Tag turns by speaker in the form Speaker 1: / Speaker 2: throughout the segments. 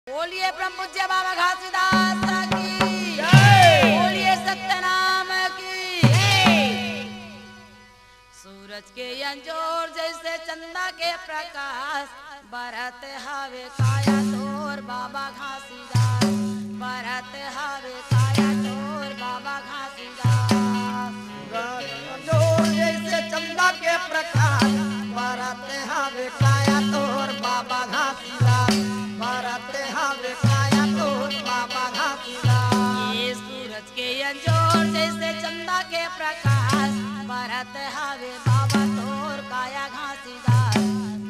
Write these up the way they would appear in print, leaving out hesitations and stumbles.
Speaker 1: बोलिए ब्रह्म पूज्य बाबा घासीदास की
Speaker 2: जय।
Speaker 1: बोलिए सत्यनाम की जय। सूरज के अंजोर जैसे चंदा के प्रकाश बरत हवे काया तोर बाबा घासीदास बरत हवे काया तोर बाबा घासीदास।
Speaker 2: जोर जैसे चंदा के प्रकाश बरते हवे काया तोर बाबा घासीदास बरते हवे काया तोर बाबा घासीदास।
Speaker 1: ये सूरज के अंजोर जैसे चंदा के प्रकाश बरत हवे बाबा तोर काया घासीदास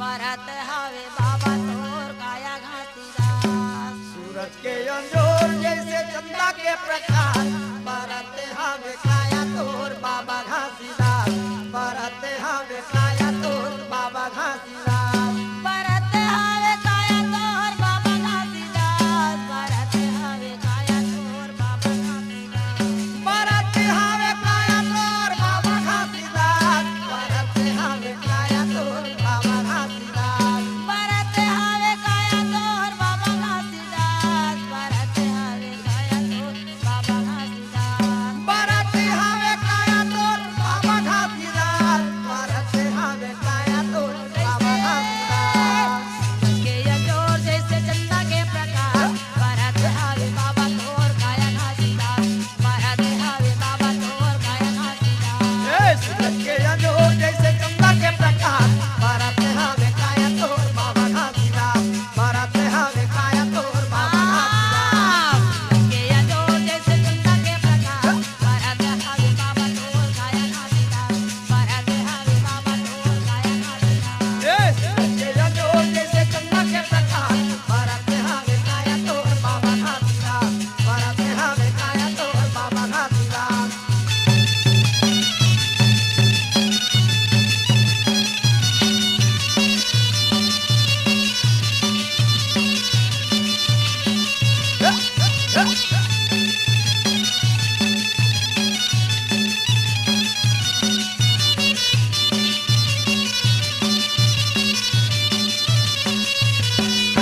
Speaker 1: बरत हवे बाबा तोर काया घासीदास।
Speaker 2: सूरज के अंजोर जैसे चंदा के प्रकाश बरते हवे काया तोर बाबा घासीदास बरते हवे काया तोर बाबा घासीदास।
Speaker 1: बरत हवे काया तोर बाबा घासीदास बरत हवे काया तोर बाबा घासीदास।
Speaker 2: बरते हवे काया तोर बाबा घासीदास बरते हवे काया तोर बाबा घासीदास।
Speaker 1: बरत हवे काया तोर बाबा घासीदास बरत हवे काया तोर बाबा घासीदास।
Speaker 2: बरते हवे काया तोर बाबा घासीदास बरते हवे काया तोर बाबा घासीदास।
Speaker 1: के अंजोर जैसे चंदा के प्रकाश बरत हवे बाबा तोर काया घासीदास बरत हवे बाबा तोर काया घासीदास।
Speaker 2: सूरज के अंजोर जैसे चंदा के प्रकाश बरते हवे काया तोर बाबा घासीदास बरते हवे काया तोर बाबा घासीदास।
Speaker 1: के अंजोर जैसे चंदा के प्रकाश बरत हवे बाबा तोर काया घासीदास बरत हवे बाबा तोर काया घासीदास।
Speaker 2: सूरज के अंजोर जैसे चंदा के प्रकाश बरते हवे काया तोर बाबा घासीदास बरते हवे काया तोर बाबा घासीदास।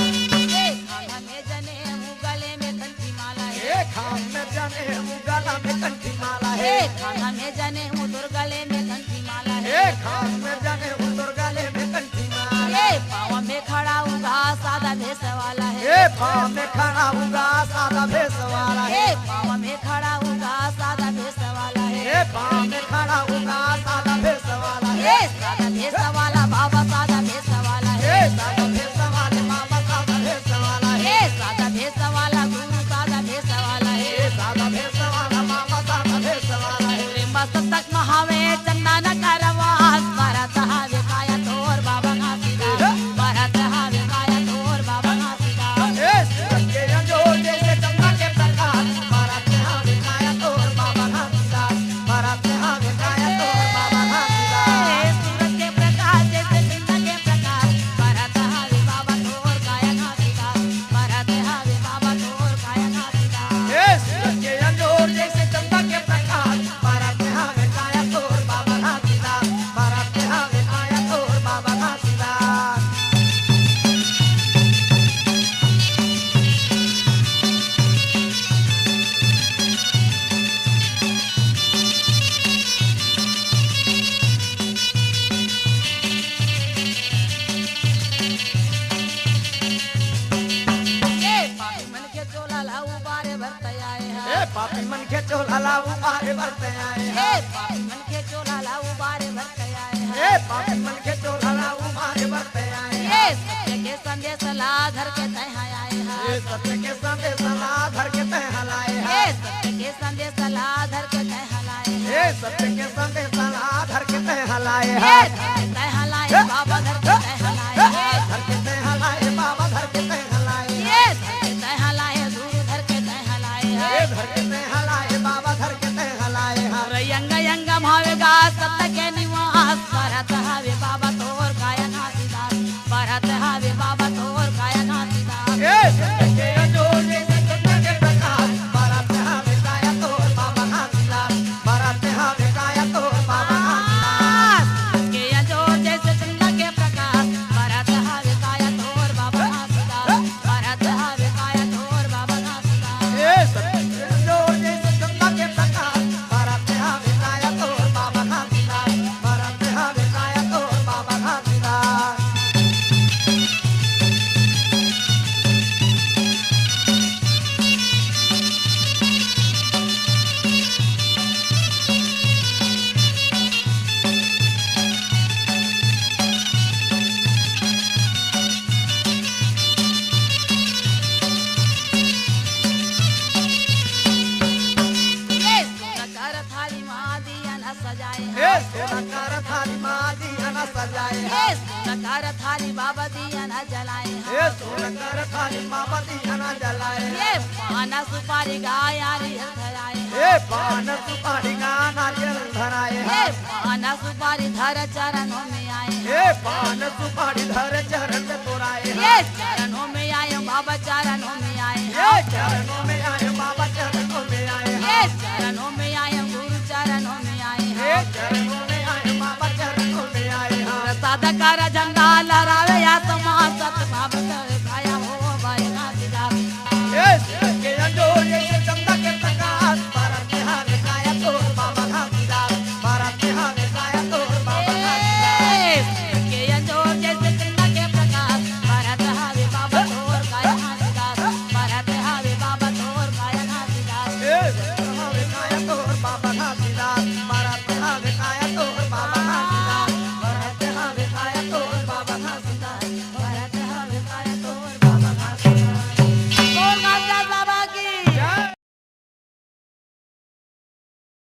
Speaker 1: हमें जने हूँ गले में कंठी माला है
Speaker 2: खाम में जाने गला में कंठी माला
Speaker 1: हे
Speaker 2: है
Speaker 1: खाना में जने हूँ तुर गले में कंठी माला है
Speaker 2: खाम में जाने उतर गले में कंठी माला
Speaker 1: हे पाँव में खड़ा होगा सादा भेस वाला है
Speaker 2: ये पाँव में खड़ा होगा सादा भेस वाला है
Speaker 1: हे पाँव में खड़ा होगा सादा भेस वाला है
Speaker 2: ये पाँव में खड़ा होगा सादा भेस वाला है
Speaker 1: हे सादा भेस वाला बाबा सादा भेस वाला है
Speaker 2: ये सादा भेस वाले बाबा सादा भेस वाला है
Speaker 1: हे सादा भेस वाला गुरु सादा भेस वाला है
Speaker 2: ये सादा भेस वाला बाबा सादा भेस वाला है
Speaker 1: प्रेम सतक महावे चंदन करवास भरत हवे काया तोर बाबा घासीदास भरत हवे काया तोर बाबा घासीदास।
Speaker 2: ये सूरज के अंजोर जैसे चंदा के प्रकाश बरते हवे काया तोर बाबा घासीदास बरते हवे काया तोर बाबा घासीदास।
Speaker 1: सूरज के प्रकाश जैसे चंदा के प्रकाश भरत हवे बाबा तोर काया घासीदास भरत हवे बाबा तोर काया घासीदास।
Speaker 2: ये सूरज के अंजोर जैसे चंदा के प्रकाश बरते हवे काया तोर बाबा घासीदास बरते हवे काया तोर बाबा घासीदास।
Speaker 1: ये पापी मन के चोला लाऊ बारे भरते आए
Speaker 2: ए
Speaker 1: हैं
Speaker 2: पापी मन के चोला लाऊ मारे बरते आए
Speaker 1: ये
Speaker 2: हैं
Speaker 1: पापी मन के चोला लाऊ बारे भरते आए
Speaker 2: ए
Speaker 1: हैं
Speaker 2: पापी मन के चोला लाऊ मारे बरते आए
Speaker 1: ये
Speaker 2: हैं
Speaker 1: सत्य के संदेश ला धर के तय आए
Speaker 2: ये
Speaker 1: हैं
Speaker 2: सत्य के संदेश ला धर के तय हलाए
Speaker 1: ये
Speaker 2: हैं
Speaker 1: सत्य के संदेश ला धर के तय हलाए हैं
Speaker 2: ये सत्य के संदेश ला धर के तय हलाए
Speaker 1: ये
Speaker 2: हैं
Speaker 1: धर के तय हलाए बाबा धर के तय हलाए हैं
Speaker 2: धर के तय हलाए बाबा धर के तय हलाए हैं
Speaker 1: ये धर के तय हलाए गुरु धर के तय हलाए
Speaker 2: ये
Speaker 1: हैं
Speaker 2: धर के तय हलाए बाबा धर के तय हलाए हैं
Speaker 1: और यंग यंग भावेगा सत्य के निवास भरत हवे बाबा तोर काया घासीदास भरत हवे बाबा तोर काया घासीदास।
Speaker 2: ये सत्य के अंजोर जैसे चंदा के प्रकाश बरते हवे काया तोर बाबा घासीदास बरते हवे काया तोर बाबा घासीदास।
Speaker 1: के अंजोर जैसे चंदा के प्रकाश
Speaker 2: जाए
Speaker 1: ये सुनकर थाली बाबा दिया न जलाए
Speaker 2: ये सुनकर थाली बाबा दिया न जलाए
Speaker 1: ये पान सुपारी गाय नारियल धराए
Speaker 2: ये पान सुपारी का नारियल धराए
Speaker 1: ये पान सुपारी धर चरणों में आए
Speaker 2: ये पान सुपारी धर चरण में तोराए
Speaker 1: ये चरणों में आए बाबा चरणों में आए
Speaker 2: ये चरणों में आए बाबा चरणों में आए
Speaker 1: ये चरणों में आए गुरु चरणों में आए
Speaker 2: ये चरणों में आए बाबा चरणों में आए
Speaker 1: प्रसाद कर